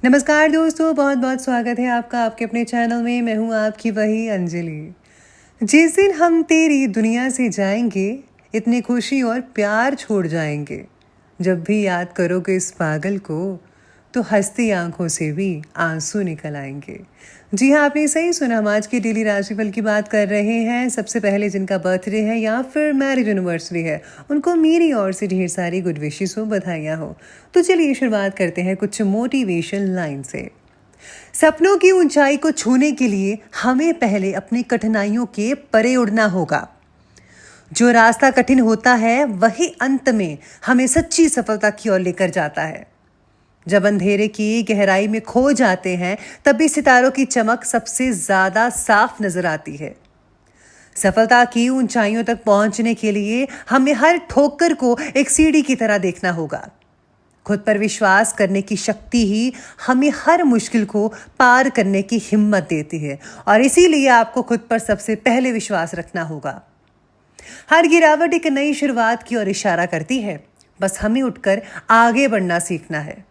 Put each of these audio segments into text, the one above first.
नमस्कार दोस्तों, बहुत बहुत स्वागत है आपका आपके अपने चैनल में। मैं हूँ आपकी वही अंजलि। जिस दिन हम तेरी दुनिया से जाएंगे, इतनी खुशी और प्यार छोड़ जाएंगे। जब भी याद करोगे इस पागल को, तो हंसती आंखों से भी आंसू निकल आएंगे। जी हाँ, आपने सही सुना। हम आज की डेली राशिफल की बात कर रहे हैं। सबसे पहले जिनका बर्थडे है या फिर मैरिज एनिवर्सरी है, उनको मेरी ओर से ढेर सारी गुड विशेस हो, बधाइयाँ हो। तो चलिए शुरुआत करते हैं कुछ मोटिवेशन लाइन से। सपनों की ऊंचाई को छूने के लिए हमें पहले अपनी कठिनाइयों के परे उड़ना होगा। जो रास्ता कठिन होता है वही अंत में हमें सच्ची सफलता की ओर लेकर जाता है। जब अंधेरे की गहराई में खो जाते हैं, तभी सितारों की चमक सबसे ज्यादा साफ नजर आती है। सफलता की ऊंचाइयों तक पहुंचने के लिए हमें हर ठोकर को एक सीढ़ी की तरह देखना होगा। खुद पर विश्वास करने की शक्ति ही हमें हर मुश्किल को पार करने की हिम्मत देती है, और इसीलिए आपको खुद पर सबसे पहले विश्वास रखना होगा। हर गिरावट एक नई शुरुआत की ओर इशारा करती है। बस हमें उठकर आगे बढ़ना सीखना है।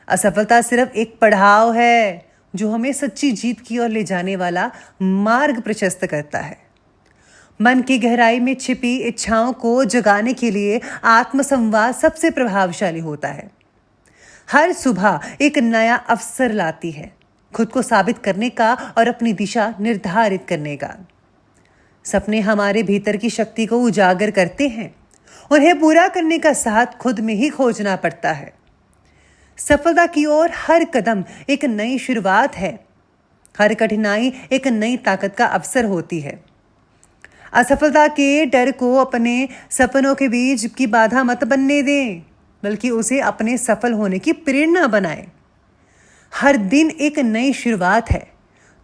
असफलता सिर्फ एक पड़ाव है जो हमें सच्ची जीत की ओर ले जाने वाला मार्ग प्रशस्त करता है। मन की गहराई में छिपी इच्छाओं को जगाने के लिए आत्मसंवाद सबसे प्रभावशाली होता है। हर सुबह एक नया अवसर लाती है, खुद को साबित करने का और अपनी दिशा निर्धारित करने का। सपने हमारे भीतर की शक्ति को उजागर करते हैं। उन्हें पूरा करने का साथ खुद में ही खोजना पड़ता है। सफलता की ओर हर कदम एक नई शुरुआत है। हर कठिनाई एक नई ताकत का अवसर होती है। असफलता के डर को अपने सपनों के बीच की बाधा मत बनने दें, बल्कि उसे अपने सफल होने की प्रेरणा बनाएं। हर दिन एक नई शुरुआत है,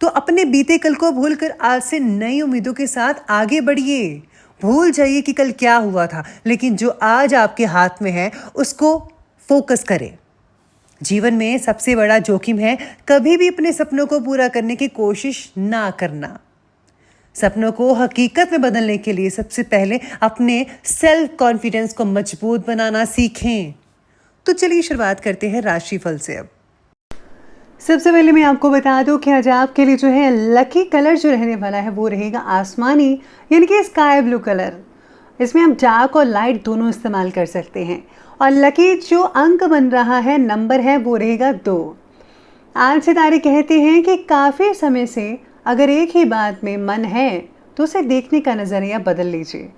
तो अपने बीते कल को भूलकर आज से नई उम्मीदों के साथ आगे बढ़िए। भूल जाइए कि कल क्या हुआ था, लेकिन जो आज आपके हाथ में है उसको फोकस करें। जीवन में सबसे बड़ा जोखिम है कभी भी अपने सपनों को पूरा करने की कोशिश ना करना। सपनों को हकीकत में बदलने के लिए सबसे पहले अपने सेल्फ कॉन्फिडेंस को मजबूत बनाना सीखें। तो चलिए शुरुआत करते हैं राशिफल से। अब सबसे पहले मैं आपको बता दूं कि आज आपके लिए जो है लकी कलर जो रहने वाला है वो रहेगा आसमानी, यानी कि स्काई ब्लू कलर। इसमें आप डार्क और लाइट दोनों इस्तेमाल कर सकते हैं। और लकी जो अंक बन रहा है, नंबर है, वो रहेगा 2। आज सितारे कहते हैं कि काफ़ी समय से अगर एक ही बात में मन है तो उसे देखने का नज़रिया बदल लीजिए,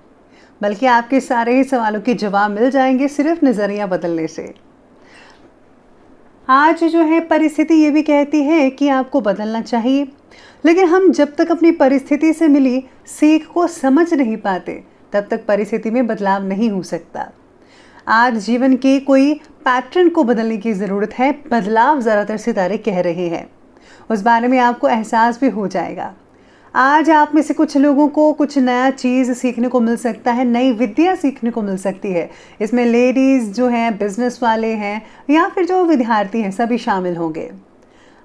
बल्कि आपके सारे ही सवालों के जवाब मिल जाएंगे सिर्फ नज़रिया बदलने से। आज जो है परिस्थिति ये भी कहती है कि आपको बदलना चाहिए, लेकिन हम जब तक अपनी परिस्थिति से मिली सीख को समझ नहीं पाते, तब तक परिस्थिति में बदलाव नहीं हो सकता। आज जीवन के कोई पैटर्न को बदलने की ज़रूरत है। बदलाव ज़्यादातर सितारे कह रहे हैं, उस बारे में आपको एहसास भी हो जाएगा। आज आप में से कुछ लोगों को कुछ नया चीज़ सीखने को मिल सकता है, नई विद्या सीखने को मिल सकती है। इसमें लेडीज़ जो हैं, बिजनेस वाले हैं, या फिर जो विद्यार्थी हैं, सभी शामिल होंगे।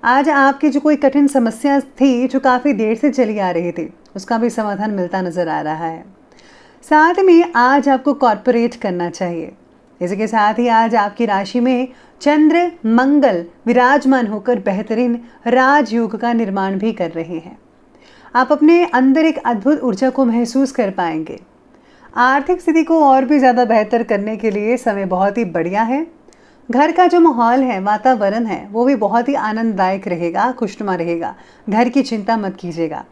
आज आपकी जो कोई कठिन समस्या थी जो काफ़ी देर से चली आ रही थी, उसका भी समाधान मिलता नज़र आ रहा है। साथ में आज आपको कॉर्पोरेट करना चाहिए। इसी के साथ ही आज आपकी राशि में चंद्र मंगल विराजमान होकर बेहतरीन राजयोग का निर्माण भी कर रहे हैं। आप अपने अंदर एक अद्भुत ऊर्जा को महसूस कर पाएंगे। आर्थिक स्थिति को और भी ज़्यादा बेहतर करने के लिए समय बहुत ही बढ़िया है। घर का जो माहौल है, वातावरण है, वो भी बहुत ही आनंददायक रहेगा, खुशनुमा रहेगा। घर की चिंता मत कीजिएगा।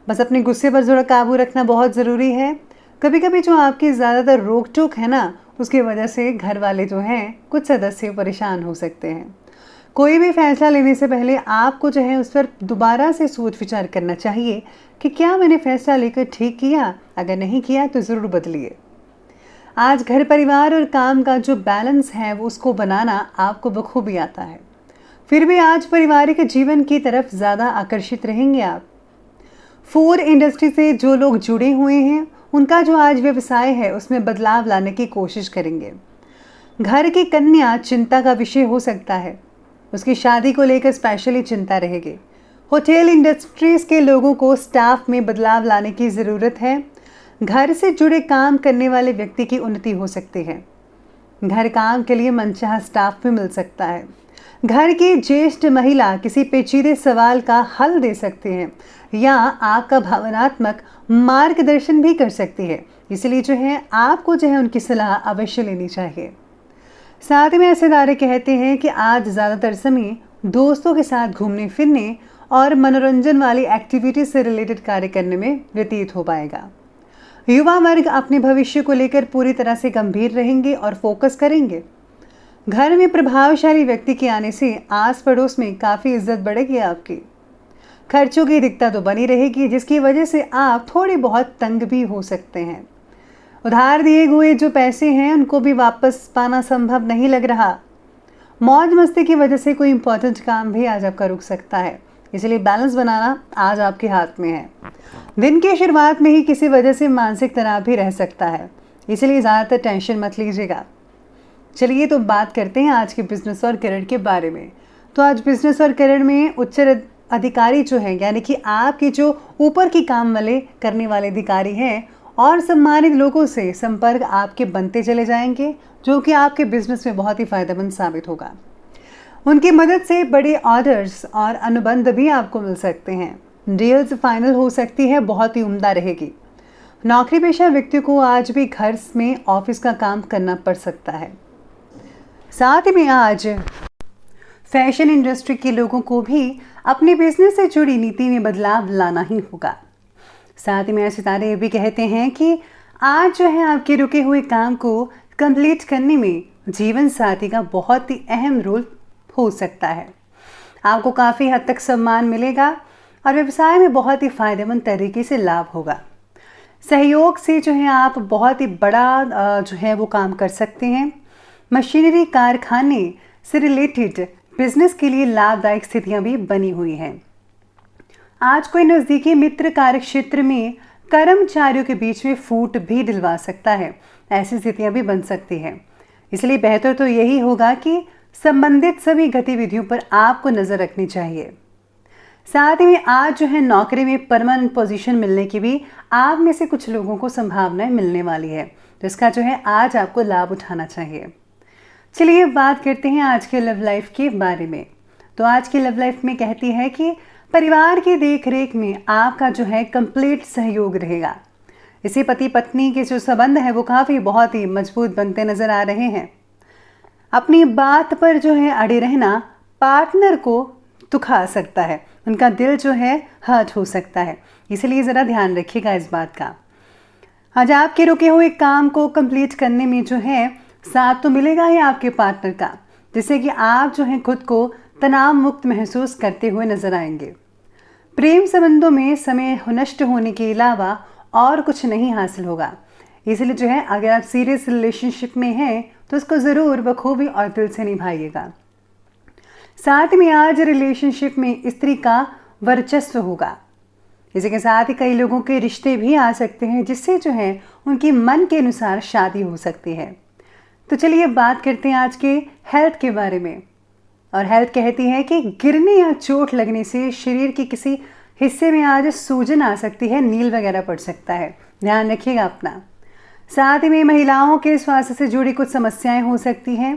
बस अपने गुस्से पर थोड़ा काबू रखना बहुत ज़रूरी है। कभी कभी जो आपकी ज़्यादातर रोक टोक है ना, उसकी वजह से घर वाले जो हैं, कुछ सदस्य परेशान हो सकते हैं। कोई भी फैसला लेने से पहले आपको जो है उस पर दोबारा से सोच विचार करना चाहिए कि क्या मैंने फैसला लेकर ठीक किया, अगर नहीं किया तो ज़रूर बदलिए। आज घर परिवार और काम का जो बैलेंस है वो उसको बनाना आपको बखूबी आता है। फिर भी आज पारिवारिक जीवन की तरफ ज़्यादा आकर्षित रहेंगे आप। फूड इंडस्ट्री से जो लोग जुड़े हुए हैं, उनका जो आज व्यवसाय है उसमें बदलाव लाने की कोशिश करेंगे। घर की कन्या चिंता का विषय हो सकता है, उसकी शादी को लेकर स्पेशली चिंता रहेगी। होटल इंडस्ट्रीज के लोगों को स्टाफ में बदलाव लाने की ज़रूरत है। घर से जुड़े काम करने वाले व्यक्ति की उन्नति हो सकती है। घर काम के लिए मनचाहा स्टाफ भी मिल सकता है। घर की ज्येष्ठ महिला किसी पेचीदे सवाल का हल दे सकते हैं या आपका भावनात्मक मार्गदर्शन भी कर सकती है। इसलिए जो है आपको जो है उनकी सलाह अवश्य लेनी चाहिए। साथ ही में ऐसे तारे कहते हैं कि आज ज़्यादातर समय दोस्तों के साथ घूमने फिरने और मनोरंजन वाली एक्टिविटी से रिलेटेड कार्य करने में व्यतीत हो पाएगा। युवा वर्ग अपने भविष्य को लेकर पूरी तरह से गंभीर रहेंगे और फोकस करेंगे। घर में प्रभावशाली व्यक्ति के आने से आस पड़ोस में काफ़ी इज्जत बढ़ेगी आपकी। खर्चों की दिक्कत तो बनी रहेगी, जिसकी वजह से आप थोड़ी बहुत तंग भी हो सकते हैं। उधार दिए हुए जो पैसे हैं उनको भी वापस पाना संभव नहीं लग रहा। मौज मस्ती की वजह से कोई इंपॉर्टेंट काम भी आज आपका रुक सकता है, इसलिए बैलेंस बनाना आज आपके हाथ में है। दिन की शुरुआत में ही किसी वजह से मानसिक तनाव भी रह सकता है, इसलिए ज़्यादातर टेंशन मत लीजिएगा। चलिए तो बात करते हैं आज के बिजनेस और करियर के बारे में। तो आज बिजनेस और करियर में उच्च अधिकारी जो हैं, यानी कि आपके जो ऊपर की काम वाले करने वाले अधिकारी हैं और सम्मानित लोगों से संपर्क आपके बनते चले जाएंगे, जो कि आपके बिजनेस में बहुत ही फायदेमंद साबित होगा। उनकी मदद से बड़े ऑर्डर्स और अनुबंध भी आपको मिल सकते हैं। डील्स फाइनल हो सकती है, बहुत ही उम्दा रहेगी। नौकरी पेशा व्यक्ति को आज भी घर में ऑफिस का काम करना पड़ सकता है। साथ ही में आज फैशन इंडस्ट्री के लोगों को भी अपने बिजनेस से जुड़ी नीति में बदलाव लाना ही होगा। साथ ही में सितारे ये भी कहते हैं कि आज जो है आपके रुके हुए काम को कंप्लीट करने में जीवन साथी का बहुत ही अहम रोल हो सकता है। आपको काफ़ी हद तक सम्मान मिलेगा और व्यवसाय में बहुत ही फायदेमंद तरीके से लाभ होगा। सहयोग से जो है आप बहुत ही बड़ा जो है वो काम कर सकते हैं। मशीनरी कारखाने से रिलेटेड बिजनेस के लिए लाभदायक स्थितियां भी बनी हुई हैं। आज कोई नज़दीकी मित्र कार्य क्षेत्र में कर्मचारियों के बीच में फूट भी दिलवा सकता है, ऐसी स्थितियां भी बन सकती हैं। इसलिए बेहतर तो यही होगा कि संबंधित सभी गतिविधियों पर आपको नज़र रखनी चाहिए। साथ ही में आज जो है नौकरी में परमानेंट पोजीशन मिलने की भी आप में से कुछ लोगों को संभावनाएं मिलने वाली है, तो इसका जो है आज आपको लाभ उठाना चाहिए। चलिए बात करते हैं आज के लव लाइफ के बारे में। तो आज की लव लाइफ में कहती है कि परिवार की देख रेख में आपका जो है कंप्लीट सहयोग रहेगा। इसी पति पत्नी के जो संबंध है वो काफ़ी बहुत ही मजबूत बनते नजर आ रहे हैं। अपनी बात पर जो है अड़े रहना पार्टनर को दुखा सकता है, उनका दिल जो है हर्ट हो सकता है, इसलिए ज़रा ध्यान रखिएगा इस बात का। आज आपके रुके हुए काम को कंप्लीट करने में जो है साथ तो मिलेगा ही आपके पार्टनर का, जिससे कि आप जो है खुद को तनाव मुक्त महसूस करते हुए नजर आएंगे। प्रेम संबंधों में समय नष्ट होने के अलावा और कुछ नहीं हासिल होगा, इसलिए जो है अगर आप सीरियस रिलेशनशिप में हैं तो उसको ज़रूर बखूबी और दिल से निभाइएगा। साथ में आज रिलेशनशिप में स्त्री का वर्चस्व होगा। इसी के साथ ही कई लोगों के रिश्ते भी आ सकते हैं, जिससे जो है उनकी मन के अनुसार शादी हो सकती है। तो चलिए बात करते हैं आज के हेल्थ के बारे में। और हेल्थ कहती है कि गिरने या चोट लगने से शरीर के किसी हिस्से में आज सूजन आ सकती है, नील वगैरह पड़ सकता है, ध्यान रखिएगा अपना। साथ ही में महिलाओं के स्वास्थ्य से जुड़ी कुछ समस्याएं हो सकती हैं।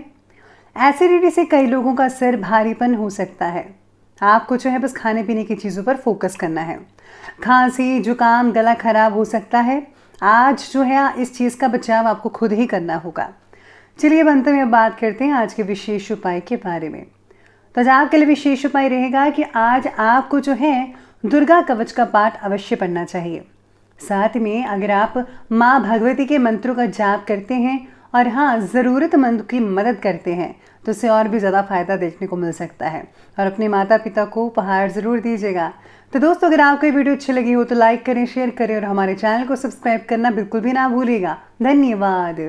एसिडिटी से कई लोगों का सिर भारीपन हो सकता है। आपको जो है बस खाने पीने की चीज़ों पर फोकस करना है। खांसी, जुकाम, गला खराब हो सकता है। आज जो है इस चीज़ का बचाव आपको खुद ही करना होगा। चलिए अंत में बात करते हैं आज के विशेष उपाय के बारे में। तो आज आपके लिए विशेष उपाय रहेगा कि आज आपको जो है दुर्गा कवच का पाठ अवश्य पढ़ना चाहिए। साथ में अगर आप माँ भगवती के मंत्रों का जाप करते हैं और हाँ ज़रूरतमंद की मदद करते हैं तो उससे और भी ज़्यादा फ़ायदा देखने को मिल सकता है। और अपने माता पिता को उपहार ज़रूर दीजिएगा। तो दोस्तों अगर आपको ये वीडियो अच्छी लगी हो तो लाइक करें, शेयर करें और हमारे चैनल को सब्सक्राइब करना बिल्कुल भी ना भूलिएगा। धन्यवाद।